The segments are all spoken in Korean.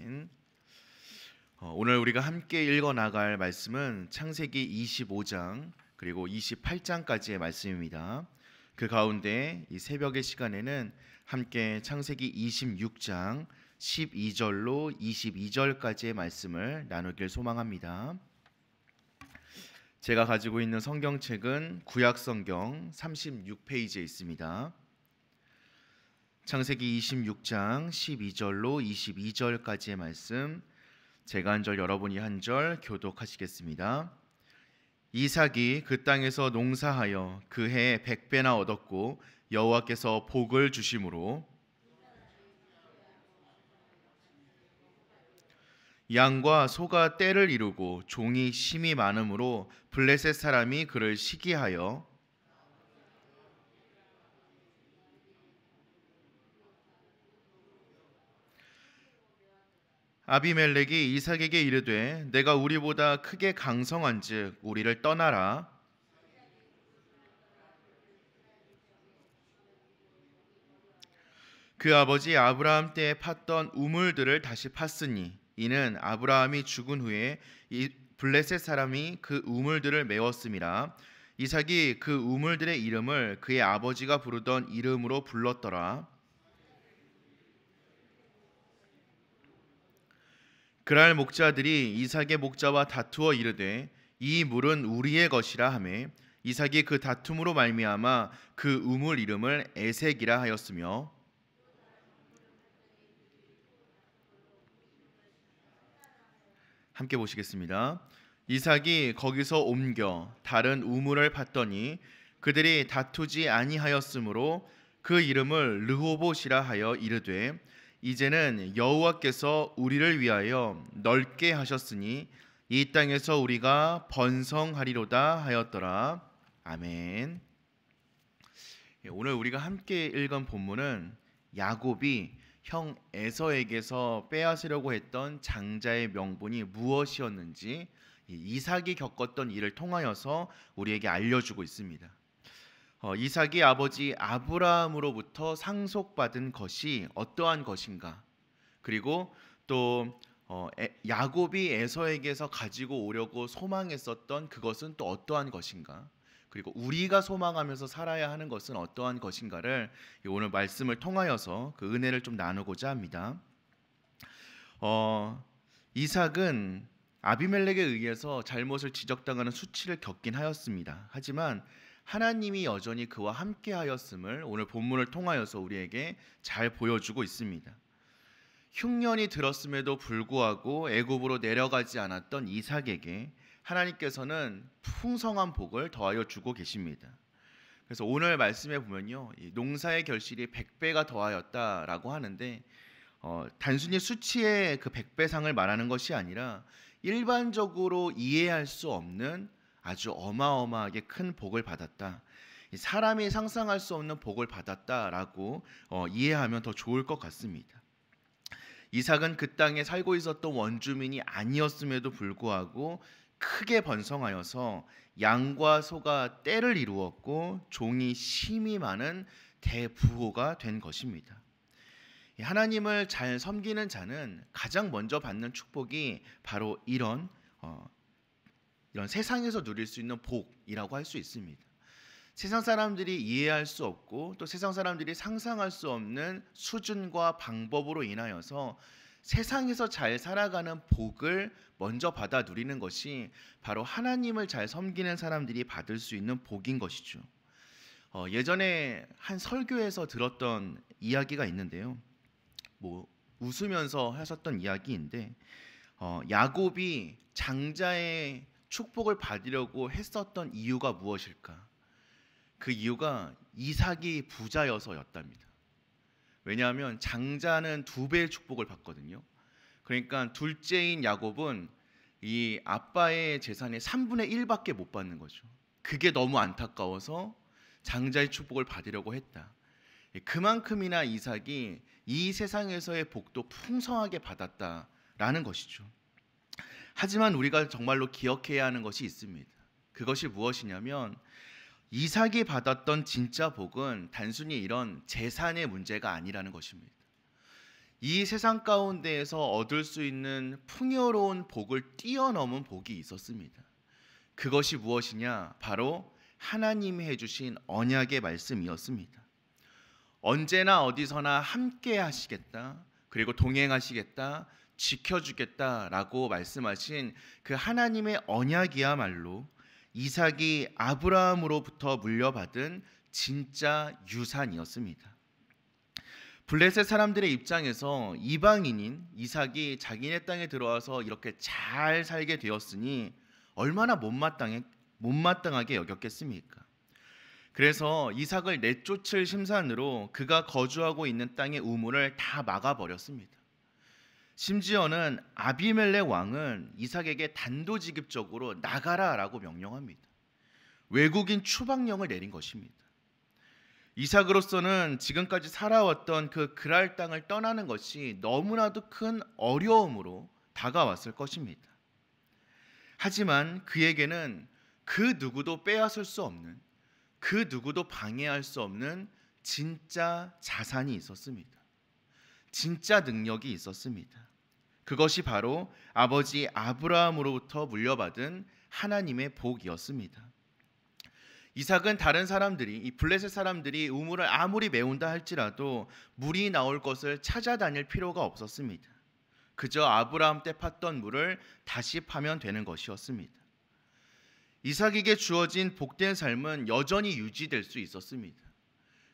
아멘. 오늘 우리가 함께 읽어 나갈 말씀은 창세기 25장 그리고 28장까지의 말씀입니다. 그 가운데 이 새벽의 시간에는 함께 창세기 26장 12절로 22절까지의 말씀을 나누길 소망합니다. 제가 가지고 있는 성경책은 구약성경 36페이지에 있습니다. 창세기 26장 12절로 22절까지의 말씀, 제가 한 절 여러분이 한 절 교독하시겠습니다. 이삭이 그 땅에서 농사하여 그 해에 100배나 얻었고 여호와께서 복을 주심으로 양과 소가 떼를 이루고 종이 심이 많음으로 블레셋 사람이 그를 시기하여 아비멜렉이 이삭에게 이르되 내가 우리보다 크게 강성한즉 우리를 떠나라. 그 아버지 아브라함 때에 팠던 우물들을 다시 팠으니 이는 아브라함이 죽은 후에 이 블레셋 사람이 그 우물들을 메웠음이라. 이삭이 그 우물들의 이름을 그의 아버지가 부르던 이름으로 불렀더라. 그랄 목자들이 이삭의 목자와 다투어 이르되 이 물은 우리의 것이라 하매 이삭이 그 다툼으로 말미암아 그 우물 이름을 에색이라 하였으며 함께 보시겠습니다. 이삭이 거기서 옮겨 다른 우물을 팠더니 그들이 다투지 아니하였으므로 그 이름을 르호봇이라 하여 이르되 이제는 여호와께서 우리를 위하여 넓게 하셨으니 이 땅에서 우리가 번성하리로다 하였더라. 아멘. 오늘 우리가 함께 읽은 본문은 야곱이 형 에서에게서 빼앗으려고 했던 장자의 명분이 무엇이었는지 이삭이 겪었던 일을 통하여서 우리에게 알려주고 있습니다. 이삭이 아버지 아브라함으로부터 상속받은 것이 어떠한 것인가, 그리고 또 야곱이 에서에게서 가지고 오려고 소망했었던 그것은 또 어떠한 것인가, 그리고 우리가 소망하면서 살아야 하는 것은 어떠한 것인가를 오늘 말씀을 통하여서 그 은혜를 좀 나누고자 합니다. 이삭은 아비멜렉에 의해서 잘못을 지적당하는 수치를 겪긴 하였습니다. 하지만 하나님이 여전히 그와 함께 하였음을 오늘 본문을 통하여서 우리에게 잘 보여주고 있습니다. 흉년이 들었음에도 불구하고 애굽으로 내려가지 않았던 이삭에게 하나님께서는 풍성한 복을 더하여 주고 계십니다. 그래서 오늘 말씀에 보면요, 농사의 결실이 100배가 더하였다라고 하는데 단순히 수치의 그 100배상을 말하는 것이 아니라 일반적으로 이해할 수 없는 아주 어마어마하게 큰 복을 받았다, 사람이 상상할 수 없는 복을 받았다라고 이해하면 더 좋을 것 같습니다. 이삭은 그 땅에 살고 있었던 원주민이 아니었음에도 불구하고 크게 번성하여서 양과 소가 떼를 이루었고 종이 심이 많은 대부호가 된 것입니다. 하나님을 잘 섬기는 자는 가장 먼저 받는 축복이 바로 이런 세상에서 누릴 수 있는 복이라고 할 수 있습니다. 세상 사람들이 이해할 수 없고 또 세상 사람들이 상상할 수 없는 수준과 방법으로 인하여서 세상에서 잘 살아가는 복을 먼저 받아 누리는 것이 바로 하나님을 잘 섬기는 사람들이 받을 수 있는 복인 것이죠. 예전에 한 설교에서 들었던 이야기가 있는데요, 웃으면서 하셨던 이야기인데 야곱이 장자의 축복을 받으려고 했었던 이유가 무엇일까? 그 이유가 이삭이 부자여서였답니다. 왜냐하면 장자는 2배의 축복을 받거든요. 그러니까 둘째인 야곱은 이 아빠의 재산의 3분의 1밖에 못 받는 거죠. 그게 너무 안타까워서 장자의 축복을 받으려고 했다. 그만큼이나 이삭이 이 세상에서의 복도 풍성하게 받았다라는 것이죠. 하지만 우리가 정말로 기억해야 하는 것이 있습니다. 그것이 무엇이냐면 이삭이 받았던 진짜 복은 단순히 이런 재산의 문제가 아니라는 것입니다. 이 세상 가운데에서 얻을 수 있는 풍요로운 복을 뛰어넘은 복이 있었습니다. 그것이 무엇이냐? 바로 하나님이 해주신 언약의 말씀이었습니다. 언제나 어디서나 함께 하시겠다, 그리고 동행하시겠다, 지켜주겠다라고 말씀하신 그 하나님의 언약이야말로 이삭이 아브라함으로부터 물려받은 진짜 유산이었습니다. 블레셋 사람들의 입장에서 이방인인 이삭이 자기네 땅에 들어와서 이렇게 잘 살게 되었으니 얼마나 못마땅하게 여겼겠습니까? 그래서 이삭을 내쫓을 심산으로 그가 거주하고 있는 땅의 우물을 다 막아버렸습니다. 심지어는 아비멜렉 왕은 이삭에게 단도직입적으로 나가라라고 명령합니다. 외국인 추방령을 내린 것입니다. 이삭으로서는 지금까지 살아왔던 그 그랄 땅을 떠나는 것이 너무나도 큰 어려움으로 다가왔을 것입니다. 하지만 그에게는 그 누구도 빼앗을 수 없는, 그 누구도 방해할 수 없는 진짜 자산이 있었습니다. 진짜 능력이 있었습니다. 그것이 바로 아버지 아브라함으로부터 물려받은 하나님의 복이었습니다. 이삭은 다른 사람들이, 이 블레셋 사람들이 우물을 아무리 메운다 할지라도 물이 나올 것을 찾아다닐 필요가 없었습니다. 그저 아브라함 때 팠던 물을 다시 파면 되는 것이었습니다. 이삭에게 주어진 복된 삶은 여전히 유지될 수 있었습니다.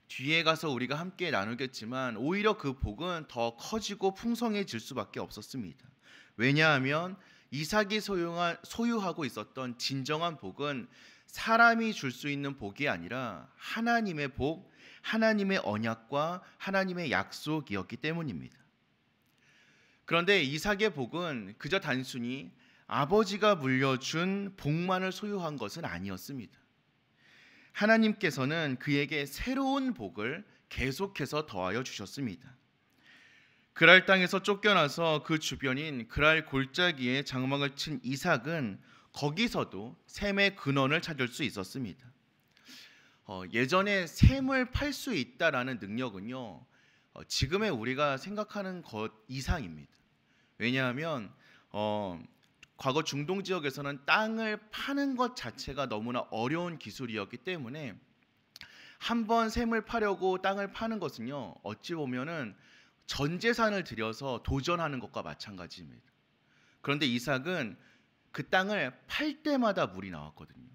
뒤에 가서 우리가 함께 나누겠지만 오히려 그 복은 더 커지고 풍성해질 수밖에 없었습니다. 왜냐하면 이삭이 소유하고 있었던 진정한 복은 사람이 줄 수 있는 복이 아니라 하나님의 복, 하나님의 언약과 하나님의 약속이었기 때문입니다. 그런데 이삭의 복은 그저 단순히 아버지가 물려준 복만을 소유한 것은 아니었습니다. 하나님께서는 그에게 새로운 복을 계속해서 더하여 주셨습니다. 그랄 땅에서 쫓겨나서 그 주변인 그랄 골짜기에 장막을 친 이삭은 거기서도 샘의 근원을 찾을 수 있었습니다. 예전에 샘을 팔 수 있다라는 능력은요, 지금의 우리가 생각하는 것 이상입니다. 왜냐하면 과거 중동 지역에서는 땅을 파는 것 자체가 너무나 어려운 기술이었기 때문에 한번 샘을 파려고 땅을 파는 것은요, 어찌 보면은 전 재산을 들여서 도전하는 것과 마찬가지입니다. 그런데 이삭은 그 땅을 팔 때마다 물이 나왔거든요.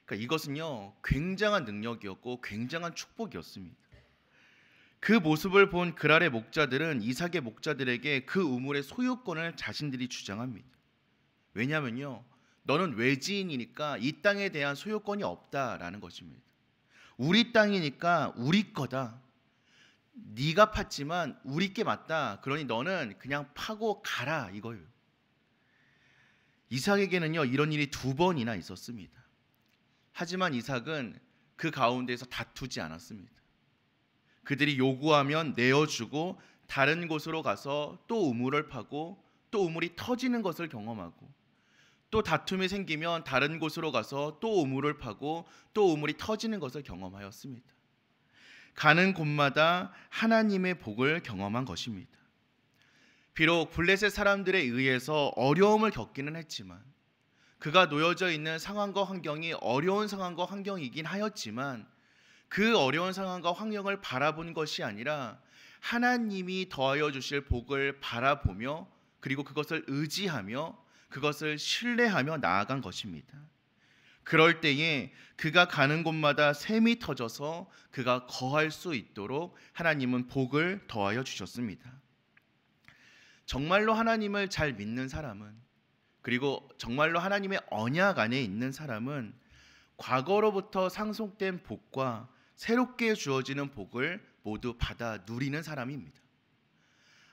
그러니까 이것은요, 굉장한 능력이었고 굉장한 축복이었습니다. 그 모습을 본 그랄의 목자들은 이삭의 목자들에게 그 우물의 소유권을 자신들이 주장합니다. 왜냐하면요, 너는 외지인이니까 이 땅에 대한 소유권이 없다라는 것입니다. 우리 땅이니까 우리 거다. 네가 팠지만 우리께 맞다. 그러니 너는 그냥 파고 가라 이거예요. 이삭에게는요, 이런 일이 2번이나 있었습니다. 하지만 이삭은 그 가운데에서 다투지 않았습니다. 그들이 요구하면 내어주고 다른 곳으로 가서 또 우물을 파고 또 우물이 터지는 것을 경험하고 또 다툼이 생기면 다른 곳으로 가서 또 우물을 파고 또 우물이 터지는 것을 경험하였습니다. 가는 곳마다 하나님의 복을 경험한 것입니다. 비록 블레셋 사람들에 의해서 어려움을 겪기는 했지만, 그가 놓여져 있는 상황과 환경이 어려운 상황과 환경이긴 하였지만, 그 어려운 상황과 환경을 바라본 것이 아니라 하나님이 더하여 주실 복을 바라보며 그리고 그것을 의지하며 그것을 신뢰하며 나아간 것입니다. 그럴 때에 그가 가는 곳마다 샘이 터져서 그가 거할 수 있도록 하나님은 복을 더하여 주셨습니다. 정말로 하나님을 잘 믿는 사람은, 그리고 정말로 하나님의 언약 안에 있는 사람은 과거로부터 상속된 복과 새롭게 주어지는 복을 모두 받아 누리는 사람입니다.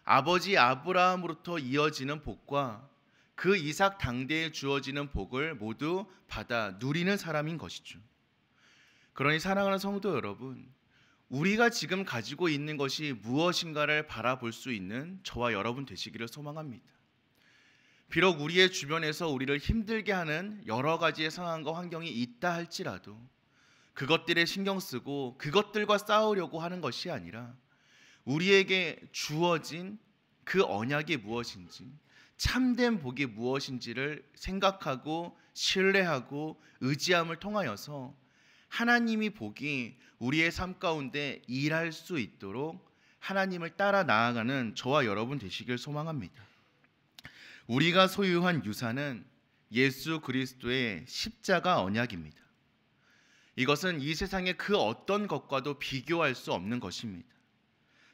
아버지 아브라함으로부터 이어지는 복과 그 이삭 당대에 주어지는 복을 모두 받아 누리는 사람인 것이죠. 그러니 사랑하는 성도 여러분, 우리가 지금 가지고 있는 것이 무엇인가를 바라볼 수 있는 저와 여러분 되시기를 소망합니다. 비록 우리의 주변에서 우리를 힘들게 하는 여러 가지의 상황과 환경이 있다 할지라도 그것들에 신경 쓰고 그것들과 싸우려고 하는 것이 아니라 우리에게 주어진 그 언약이 무엇인지, 참된 복이 무엇인지를 생각하고 신뢰하고 의지함을 통하여서 하나님이 복이 우리의 삶 가운데 일할 수 있도록 하나님을 따라 나아가는 저와 여러분 되시길 소망합니다. 우리가 소유한 유산은 예수 그리스도의 십자가 언약입니다. 이것은 이 세상의 그 어떤 것과도 비교할 수 없는 것입니다.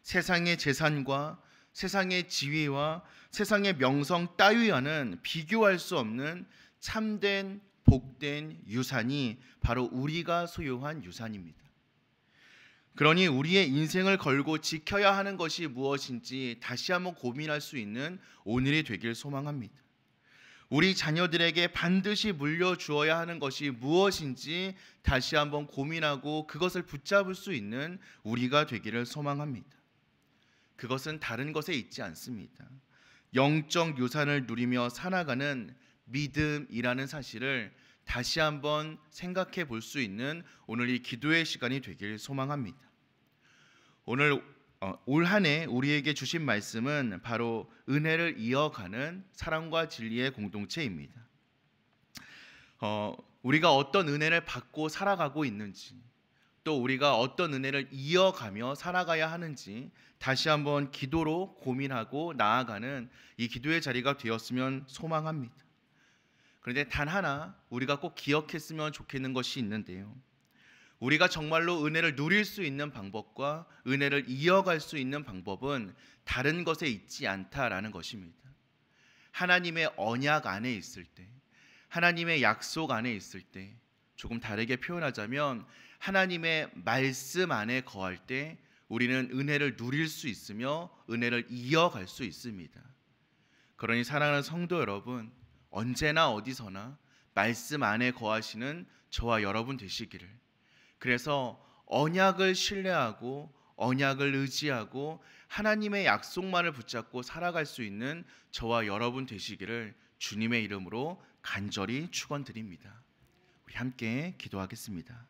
세상의 재산과 세상의 지위와 세상의 명성 따위와는 비교할 수 없는 참된 복된 유산이 바로 우리가 소유한 유산입니다. 그러니 우리의 인생을 걸고 지켜야 하는 것이 무엇인지 다시 한번 고민할 수 있는 오늘이 되길 소망합니다. 우리 자녀들에게 반드시 물려주어야 하는 것이 무엇인지 다시 한번 고민하고 그것을 붙잡을 수 있는 우리가 되기를 소망합니다. 그것은 다른 것에 있지 않습니다. 영적 유산을 누리며 살아가는 믿음이라는 사실을 다시 한번 생각해 볼 수 있는 오늘 이 기도의 시간이 되길 소망합니다. 오늘 올 한 해 우리에게 주신 말씀은 바로 은혜를 이어가는 사랑과 진리의 공동체입니다. 우리가 어떤 은혜를 받고 살아가고 있는지, 또 우리가 어떤 은혜를 이어가며 살아가야 하는지 다시 한번 기도로 고민하고 나아가는 이 기도의 자리가 되었으면 소망합니다. 그런데 단 하나 우리가 꼭 기억했으면 좋겠는 것이 있는데요. 우리가 정말로 은혜를 누릴 수 있는 방법과 은혜를 이어갈 수 있는 방법은 다른 것에 있지 않다라는 것입니다. 하나님의 언약 안에 있을 때, 하나님의 약속 안에 있을 때, 조금 다르게 표현하자면 하나님의 말씀 안에 거할 때 우리는 은혜를 누릴 수 있으며 은혜를 이어갈 수 있습니다. 그러니 사랑하는 성도 여러분, 언제나 어디서나 말씀 안에 거하시는 저와 여러분 되시기를, 그래서 언약을 신뢰하고 언약을 의지하고 하나님의 약속만을 붙잡고 살아갈 수 있는 저와 여러분 되시기를 주님의 이름으로 간절히 축원드립니다. 우리 함께 기도하겠습니다.